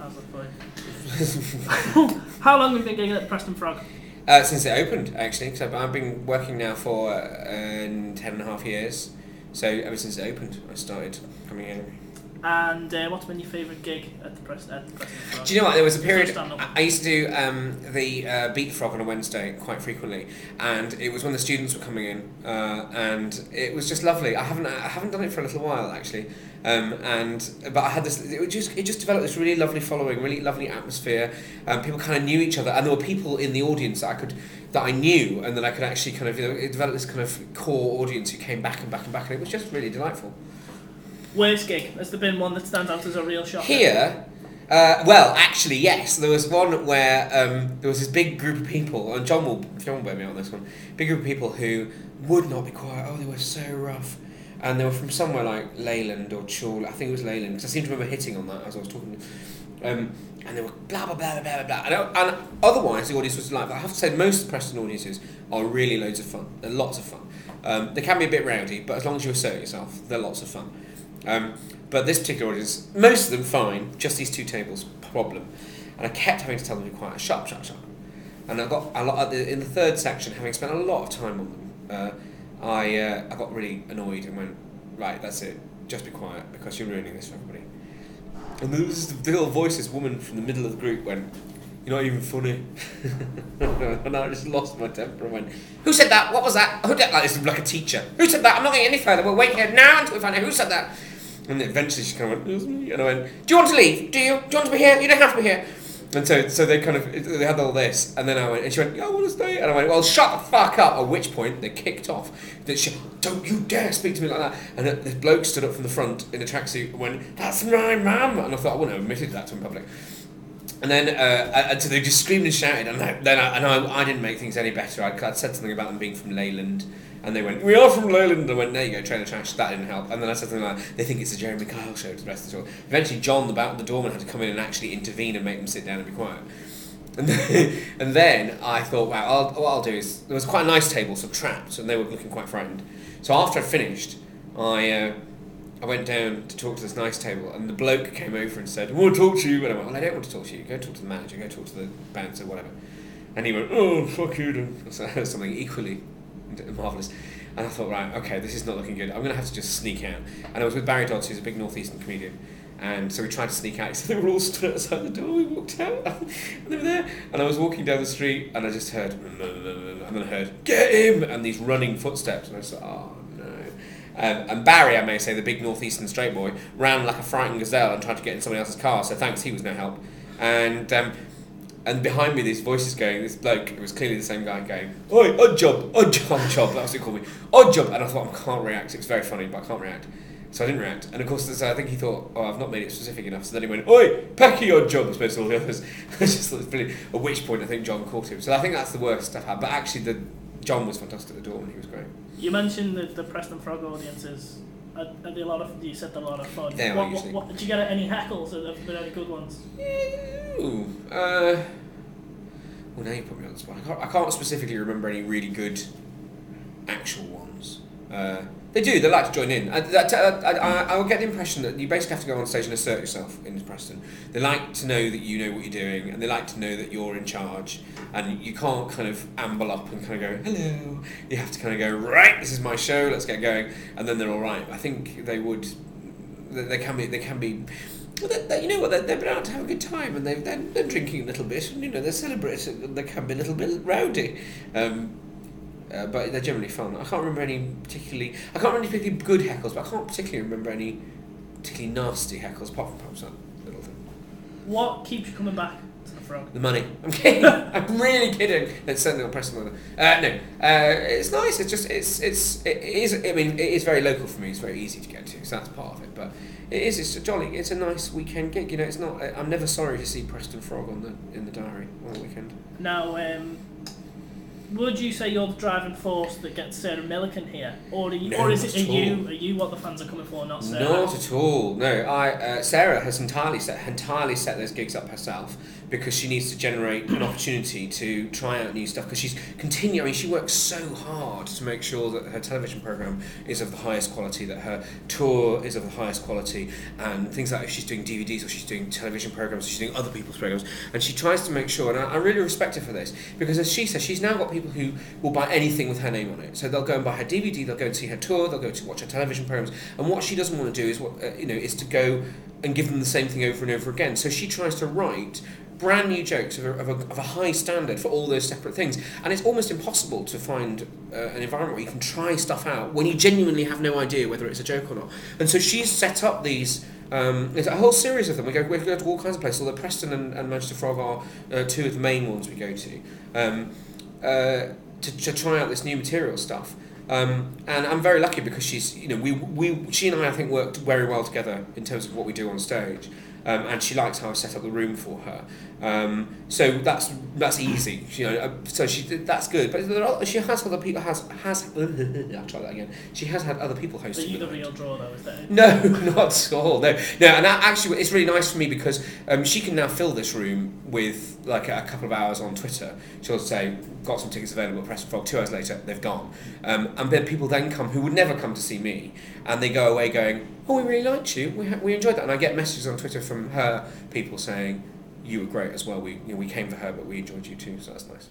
As a point. How long have you been gigging at the Preston Frog? Since it opened, actually, because I've been working now for 10.5 years. So ever since it opened, I started coming in. And what's been your favourite gig at the Preston Frog? Do you know what? There was a period I used to do the Beat the Frog on a Wednesday quite frequently, and it was when the students were coming in, and it was just lovely. I haven't done it for a little while actually, but I had this. It just developed this really lovely following, really lovely atmosphere. People kind of knew each other, and there were people in the audience that I knew, and that I could actually kind of it developed this kind of core audience who came back and back and back, and it was just really delightful. Worst gig? Has there been one that stands out as a real shocker? Here, well, actually, yes. There was one where there was this big group of people, and John will bear me on this one. Big group of people who would not be quiet. Oh, they were so rough, and they were from somewhere like Leyland or Chorley. I think it was Leyland because I seem to remember hitting on that as I was talking. And they were blah blah blah blah blah blah. And otherwise, the audience was like. I have to say, most of the Preston audiences are really loads of fun. They're lots of fun. They can be a bit rowdy, but as long as you assert yourself, they're lots of fun. But this particular audience, most of them fine, just these two tables, problem. And I kept having to tell them to be quiet, shut up. And I got a lot in the third section, having spent a lot of time on them. I got really annoyed and went, right, that's it, just be quiet because you're ruining this for everybody. And there was this little voice, this woman from the middle of the group went, "You're not even funny." And I just lost my temper and went, "Who said that? What was that? Who did that?" This is like a teacher. "Who said that? I'm not going any further. We'll wait here now until we find out who said that." And eventually she kind of went, "It was me." And I went, "Do you want to leave? Do you? Do you want to be here? You don't have to be here." And so they had all this, and then I went, and she went, "Yeah, I want to stay." And I went, "Well, shut the fuck up." At which point they kicked off. That she, "Don't you dare speak to me like that." And this bloke stood up from the front in a tracksuit and went, "That's my mum." And I thought I wouldn't have admitted that to in public. And then so they just screamed and shouted, and I didn't make things any better. I'd said something about them being from Leyland. And they went, "We are from Leyland." And I went, "There you go, trailer trash." That didn't help. And then I said something like, "They think it's a Jeremy Kyle show to the rest of the show." Eventually, John, the doorman, had to come in and actually intervene and make them sit down and be quiet. And then I thought, wow, what I'll do is, there was quite a nice table, some traps, and they were looking quite frightened. So after I finished, I went down to talk to this nice table, and the bloke came over and said, "I want to talk to you." And I went, "Well, I don't want to talk to you. Go talk to the manager, go talk to the bouncer, whatever." And he went, "Oh, fuck you," and something equally marvellous. And I thought, right, okay, this is not looking good. I'm going to have to just sneak out. And I was with Barry Dodds, who's a big northeastern comedian. And so we tried to sneak out. So they were all stood outside the door. We walked out, and they were there. And I was walking down the street, and I just heard, and then I heard, "Get him!" And these running footsteps. And I was like, oh, no. And Barry, I may say, the big northeastern straight boy, ran like a frightened gazelle and tried to get in somebody else's car. So thanks, he was no help. And behind me, these voices going, this bloke, it was clearly the same guy going, "Oi, odd job, that's what he called me, odd job." And I thought, I can't react, it's very funny, but I can't react. So I didn't react. And of course, I think he thought, oh, I've not made it specific enough. So then he went, "Oi, Pecky, odd job," as opposed to all the others. Just brilliant. At which point, I think John caught him. So I think that's the worst I've had. But actually, John was fantastic at the door, and he was great. You mentioned the Preston Frog audiences. Are they a lot of? You said they're a lot of fun. They are usually. Did you get any heckles? Or have there been any good ones? Well, now you put me on the spot. I can't specifically remember any really good actual ones. They do. They like to join in. I would get the impression that you basically have to go on stage and assert yourself in Preston. They like to know that you know what you're doing, and they like to know that you're in charge. And you can't kind of amble up and kind of go, "Hello." You have to kind of go, "Right, this is my show. Let's get going." And then they're all right. I think they would. They can be. Well, you know what? They've been out to have a good time, and they're drinking a little bit, and they're celebrating. And they can be a little bit rowdy, but they're generally fun. I can't remember any particularly good heckles, but I can't particularly remember any particularly nasty heckles, apart from perhaps that little thing. What keeps you coming back to the Frog? The money. I'm kidding. I'm really kidding. It's certainly not Preston. No, it's nice. It's just it is. I mean, it is very local for me. It's very easy to get to, so that's part of it. But it's jolly. It's a nice weekend gig. It's not. I'm never sorry to see Preston Frog in the diary on the weekend. Now, would you say you're the driving force that gets Sarah Millican here, or No, is it not at all. are you what the fans are coming for, not Sarah? Not at all. No, Sarah has entirely set those gigs up herself because she needs to generate an opportunity to try out new stuff. Because she's continuing. I mean, she works so hard to make sure that her television program is of the highest quality, that her tour is of the highest quality, and things like if she's doing DVDs or she's doing television programs, or she's doing other people's programs, and she tries to make sure. And I really respect her for this because, as she says, she's now got people who will buy anything with her name on it. So they'll go and buy her DVD, they'll go and see her tour, they'll go to watch her television programs, and what she doesn't want to do is is to go and give them the same thing over and over again. So she tries to write brand new jokes of a high standard for all those separate things, and it's almost impossible to find an environment where you can try stuff out when you genuinely have no idea whether it's a joke or not. And so she's set up these. There's a whole series of them. We go to all kinds of places. Although Preston and Manchester Frog are two of the main ones we go to try out this new material stuff. And I'm very lucky because she and I think worked very well together in terms of what we do on stage. And she likes how I set up the room for her. So that's easy, so that's good. But she has other people. I'll try that again. She has had other people hosting. Are you the real draw though? Is that? No, not at all. No. And actually, it's really nice for me because she can now fill this room with like a couple of hours on Twitter. She'll say, "Got some tickets available at Preston Frog." 2 hours later, they've gone. And then people then come who would never come to see me, and they go away going, "Oh, we really liked you. We enjoyed that." And I get messages on Twitter from her people saying, "You were great as well. We came for her, but we enjoyed you too." So that's nice.